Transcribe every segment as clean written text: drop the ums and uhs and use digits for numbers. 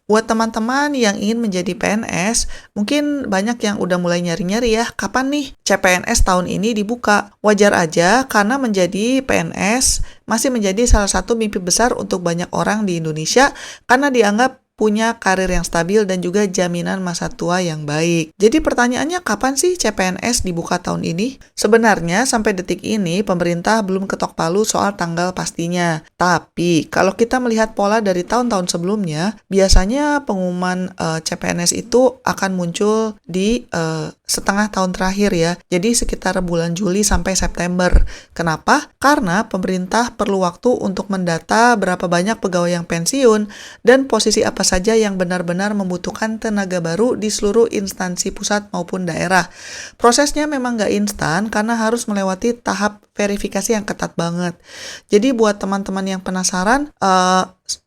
Buat teman-teman yang ingin menjadi PNS, mungkin banyak yang udah mulai nyari-nyari ya, kapan nih CPNS tahun ini dibuka? Wajar aja karena menjadi PNS masih menjadi salah satu mimpi besar untuk banyak orang di Indonesia karena dianggap punya karir yang stabil dan juga jaminan masa tua yang baik. Jadi pertanyaannya kapan sih CPNS dibuka tahun ini? Sebenarnya sampai detik ini pemerintah belum ketok palu soal tanggal pastinya. Tapi kalau kita melihat pola dari tahun-tahun sebelumnya, biasanya pengumuman CPNS itu akan muncul di setengah tahun terakhir ya. Jadi sekitar bulan Juli sampai September. Kenapa? Karena pemerintah perlu waktu untuk mendata berapa banyak pegawai yang pensiun dan posisi apa saja yang benar-benar membutuhkan tenaga baru di seluruh instansi pusat maupun daerah. Prosesnya memang nggak instan karena harus melewati tahap verifikasi yang ketat banget. Jadi buat teman-teman yang penasaran,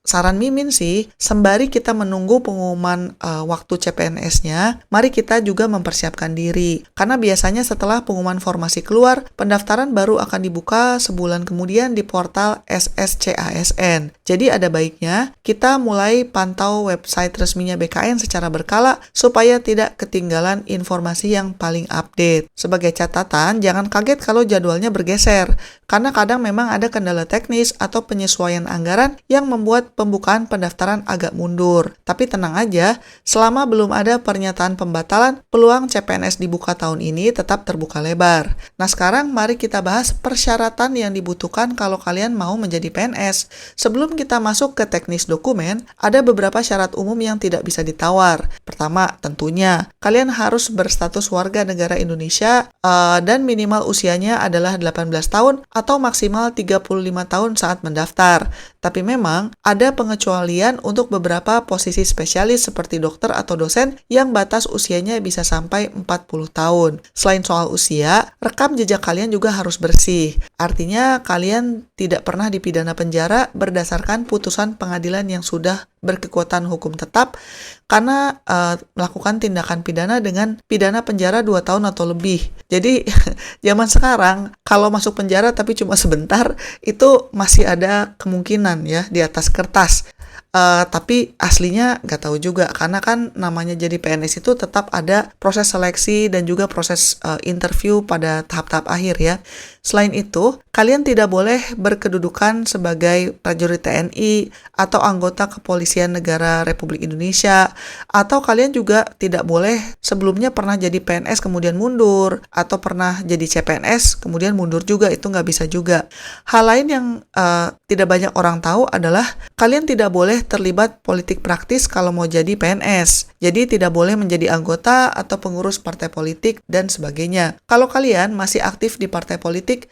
saran Mimin sih, sembari kita menunggu pengumuman waktu CPNS-nya, mari kita juga mempersiapkan diri. Karena biasanya setelah pengumuman formasi keluar, pendaftaran baru akan dibuka sebulan kemudian di portal SSCASN. Jadi ada baiknya kita mulai pantau website resminya BKN secara berkala supaya tidak ketinggalan informasi yang paling update. Sebagai catatan, jangan kaget kalau jadwalnya bergeser, karena kadang memang ada kendala teknis atau penyesuaian anggaran yang membuat pembukaan pendaftaran agak mundur. Tapi tenang aja, selama belum ada pernyataan pembatalan, peluang CPNS dibuka tahun ini tetap terbuka lebar. Nah sekarang mari kita bahas persyaratan yang dibutuhkan kalau kalian mau menjadi PNS. Sebelum kita masuk ke teknis dokumen, ada beberapa syarat umum yang tidak bisa ditawar. Pertama, tentunya kalian harus berstatus warga negara Indonesia dan minimal usianya adalah 18 tahun atau maksimal 35 tahun saat mendaftar. Tapi memang ada pengecualian untuk beberapa posisi spesialis seperti dokter atau dosen yang batas usianya bisa sampai 40 tahun. Selain soal usia, rekam jejak kalian juga harus bersih. Artinya kalian tidak pernah dipidana penjara berdasarkan putusan pengadilan yang sudah berkekuatan hukum tetap karena melakukan tindakan pidana dengan pidana penjara 2 tahun atau lebih. Jadi zaman sekarang kalau masuk penjara tapi cuma sebentar itu masih ada kemungkinan ya di atas kertas. Tapi aslinya nggak tahu juga karena kan namanya jadi PNS itu tetap ada proses seleksi dan juga proses interview pada tahap-tahap akhir ya. Selain itu, kalian tidak boleh berkedudukan sebagai prajurit TNI atau anggota kepolisian negara Republik Indonesia, atau kalian juga tidak boleh sebelumnya pernah jadi PNS kemudian mundur, atau pernah jadi CPNS kemudian mundur juga, itu nggak bisa juga. Hal lain yang tidak banyak orang tahu adalah kalian tidak boleh terlibat politik praktis kalau mau jadi PNS. Jadi tidak boleh menjadi anggota atau pengurus partai politik dan sebagainya. Kalau kalian masih aktif di partai politik,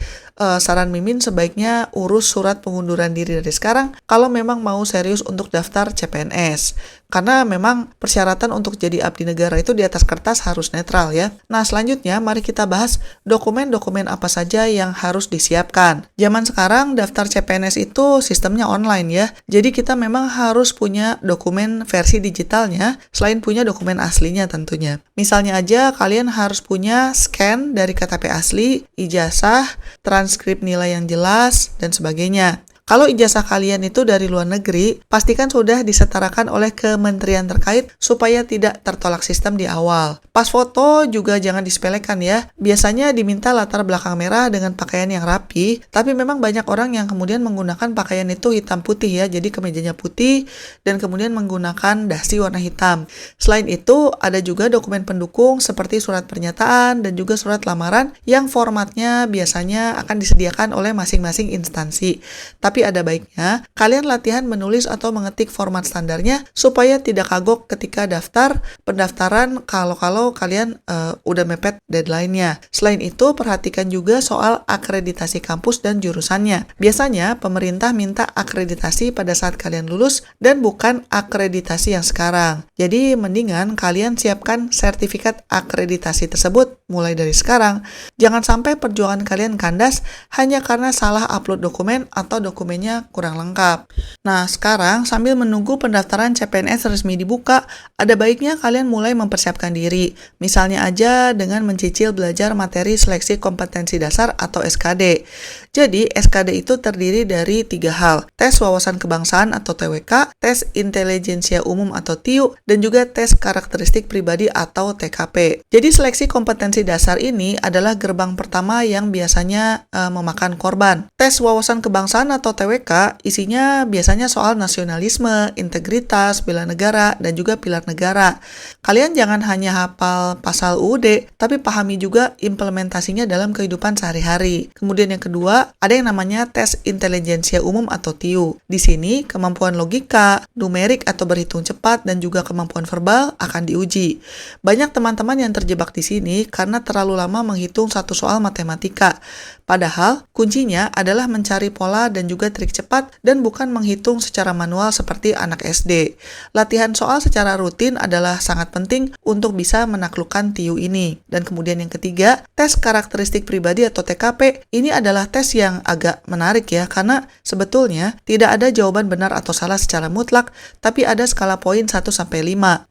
saran Mimin sebaiknya urus surat pengunduran diri dari sekarang kalau memang mau serius untuk daftar CPNS. Karena memang persyaratan untuk jadi abdi negara itu di atas kertas harus netral ya. Nah selanjutnya mari kita bahas dokumen-dokumen apa saja yang harus disiapkan. Zaman sekarang daftar CPNS itu sistemnya online ya. Jadi kita memang harus punya dokumen versi digitalnya selain punya dokumen aslinya tentunya. Misalnya aja kalian harus punya scan dari KTP asli, ijazah, transkrip nilai yang jelas, dan sebagainya. Kalau ijazah kalian itu dari luar negeri, pastikan sudah disetarakan oleh kementerian terkait supaya tidak tertolak sistem di awal. Pas foto juga jangan disepelekan ya. Biasanya diminta latar belakang merah dengan pakaian yang rapi, tapi memang banyak orang yang kemudian menggunakan pakaian itu hitam putih ya, jadi kemejanya putih dan kemudian menggunakan dasi warna hitam. Selain itu, ada juga dokumen pendukung seperti surat pernyataan dan juga surat lamaran yang formatnya biasanya akan disediakan oleh masing-masing instansi. Tapi ada baiknya kalian latihan menulis atau mengetik format standarnya supaya tidak kagok ketika daftar pendaftaran kalau kalian udah mepet deadline-nya. Selain itu, perhatikan juga soal akreditasi kampus dan jurusannya. Biasanya pemerintah minta akreditasi pada saat kalian lulus dan bukan akreditasi yang sekarang. Jadi mendingan kalian siapkan sertifikat akreditasi tersebut mulai dari sekarang. Jangan sampai perjuangan kalian kandas hanya karena salah upload dokumen atau dokumennya kurang lengkap. Nah, sekarang sambil menunggu pendaftaran CPNS resmi dibuka, ada baiknya kalian mulai mempersiapkan diri. Misalnya aja dengan mencicil belajar materi seleksi kompetensi dasar atau SKD. Jadi, SKD itu terdiri dari 3 hal. Tes wawasan kebangsaan atau TWK, tes intelijensia umum atau TIU, dan juga tes karakteristik pribadi atau TKP. Jadi, seleksi kompetensi dasar ini adalah gerbang pertama yang biasanya memakan korban. Tes wawasan kebangsaan atau TWK isinya biasanya soal nasionalisme, integritas, bela negara, dan juga pilar negara. Kalian jangan hanya hafal pasal UUD, tapi pahami juga implementasinya dalam kehidupan sehari-hari. Kemudian yang kedua, ada yang namanya tes intelijensia umum atau TIU. Di sini, kemampuan logika, numerik atau berhitung cepat, dan juga kemampuan verbal akan diuji. Banyak teman-teman yang terjebak di sini karena terlalu lama menghitung satu soal matematika. Padahal, kuncinya adalah mencari pola dan juga trik cepat dan bukan menghitung secara manual seperti anak SD. Latihan soal secara rutin adalah sangat penting untuk bisa menaklukkan TIU ini. Dan kemudian yang ketiga, tes karakteristik pribadi atau TKP. Ini adalah tes yang agak menarik ya, karena sebetulnya tidak ada jawaban benar atau salah secara mutlak, tapi ada skala poin 1-5.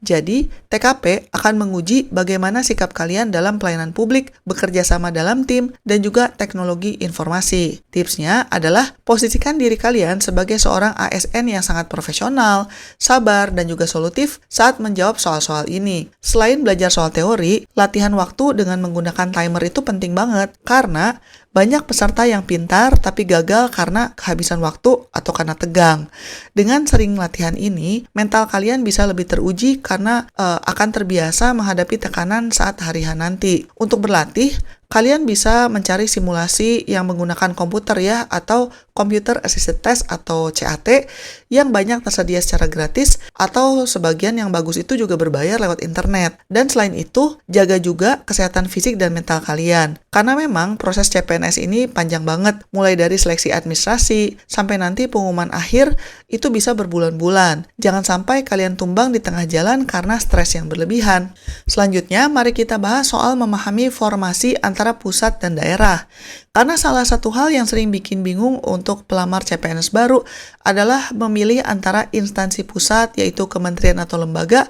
Jadi, TKP akan menguji bagaimana sikap kalian dalam pelayanan publik, bekerja sama dalam tim, dan juga teknologi informasi. Tipsnya adalah posisikan diri kalian sebagai seorang ASN yang sangat profesional, sabar, dan juga solutif saat menjawab soal-soal ini. Selain belajar soal teori, latihan waktu dengan menggunakan timer itu penting banget, karena banyak peserta yang pintar tapi gagal karena kehabisan waktu atau karena tegang. Dengan sering latihan ini, mental kalian bisa lebih teruji karena akan terbiasa menghadapi tekanan saat hari H nanti. Untuk berlatih, kalian bisa mencari simulasi yang menggunakan komputer ya, atau Computer Assisted Test atau CAT yang banyak tersedia secara gratis, atau sebagian yang bagus itu juga berbayar lewat internet. Dan selain itu, jaga juga kesehatan fisik dan mental kalian. Karena memang proses CPNS ini panjang banget, mulai dari seleksi administrasi sampai nanti pengumuman akhir itu bisa berbulan-bulan. Jangan sampai kalian tumbang di tengah jalan karena stres yang berlebihan. Selanjutnya, mari kita bahas soal memahami formasi antara pusat dan daerah. Karena salah satu hal yang sering bikin bingung untuk pelamar CPNS baru adalah memilih antara instansi pusat, yaitu kementerian atau lembaga,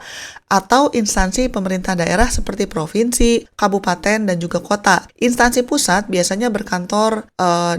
atau instansi pemerintah daerah seperti provinsi, kabupaten, dan juga kota. Instansi pusat biasanya berkantor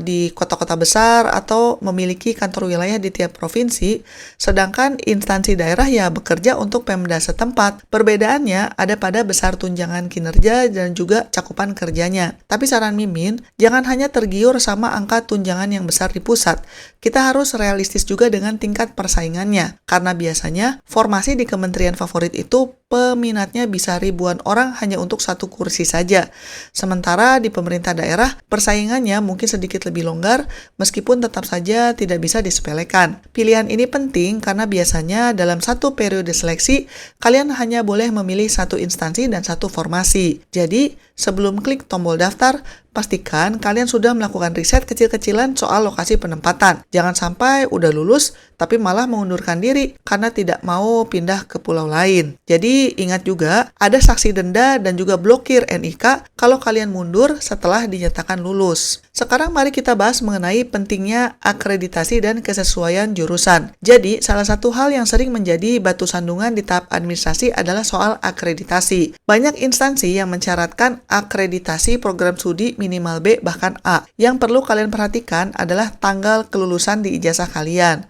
di kota-kota besar atau memiliki kantor wilayah di tiap provinsi, sedangkan instansi daerah ya bekerja untuk Pemda setempat. Perbedaannya ada pada besar tunjangan kinerja dan juga cakupan kerjanya. Tapi saran Mimin, jangan hanya tergiur sama angka tunjangan yang besar di pusat. Kita harus realistis juga dengan tingkat persaingannya, karena biasanya formasi di kementerian favorit itu peminatnya bisa ribuan orang hanya untuk satu kursi saja. Sementara di pemerintah daerah, persaingannya mungkin sedikit lebih longgar, meskipun tetap saja tidak bisa disepelekan. Pilihan ini penting karena biasanya dalam satu periode seleksi, kalian hanya boleh memilih satu instansi dan satu formasi. Jadi, sebelum klik tombol daftar, pastikan kalian sudah melakukan riset kecil-kecilan soal lokasi penempatan. Jangan sampai udah lulus, tapi malah mengundurkan diri karena tidak mau pindah ke pulau lain. Jadi ingat juga, ada sanksi denda dan juga blokir NIK kalau kalian mundur setelah dinyatakan lulus. Sekarang mari kita bahas mengenai pentingnya akreditasi dan kesesuaian jurusan. Jadi, salah satu hal yang sering menjadi batu sandungan di tahap administrasi adalah soal akreditasi. Banyak instansi yang mensyaratkan akreditasi program studi minimal B bahkan A. Yang perlu kalian perhatikan adalah tanggal kelulusan di ijazah kalian.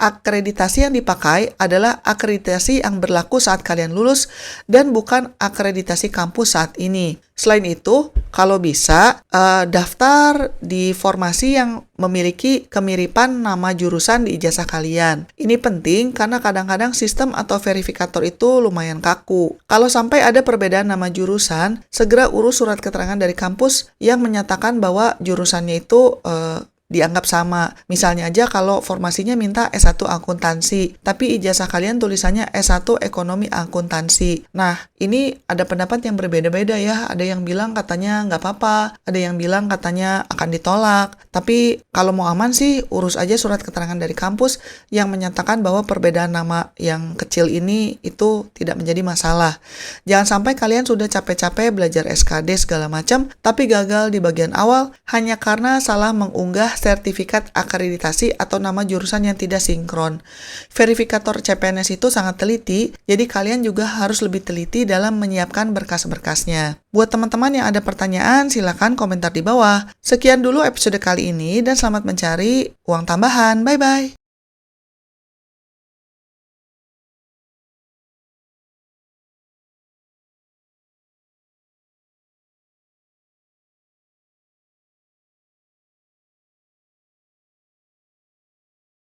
Akreditasi yang dipakai adalah akreditasi yang berlaku saat kalian lulus dan bukan akreditasi kampus saat ini. Selain itu, kalau bisa, daftar di formasi yang memiliki kemiripan nama jurusan di ijazah kalian. Ini penting karena kadang-kadang sistem atau verifikator itu lumayan kaku. Kalau sampai ada perbedaan nama jurusan, segera urus surat keterangan dari kampus yang menyatakan bahwa jurusannya itu dianggap sama. Misalnya aja kalau formasinya minta S1 akuntansi, tapi ijazah kalian tulisannya S1 ekonomi akuntansi. Nah, ini ada pendapat yang berbeda-beda ya. Ada yang bilang katanya nggak apa-apa, ada yang bilang katanya akan ditolak. Tapi kalau mau aman sih, urus aja surat keterangan dari kampus yang menyatakan bahwa perbedaan nama yang kecil ini itu tidak menjadi masalah. Jangan sampai kalian sudah capek-capek belajar SKD segala macam, tapi gagal di bagian awal hanya karena salah mengunggah sertifikat akreditasi atau nama jurusan yang tidak sinkron. Verifikator CPNS itu sangat teliti, jadi kalian juga harus lebih teliti dalam menyiapkan berkas-berkasnya. Buat teman-teman yang ada pertanyaan, silakan komentar di bawah. Sekian dulu episode kali ini dan selamat mencari uang tambahan. Bye-bye!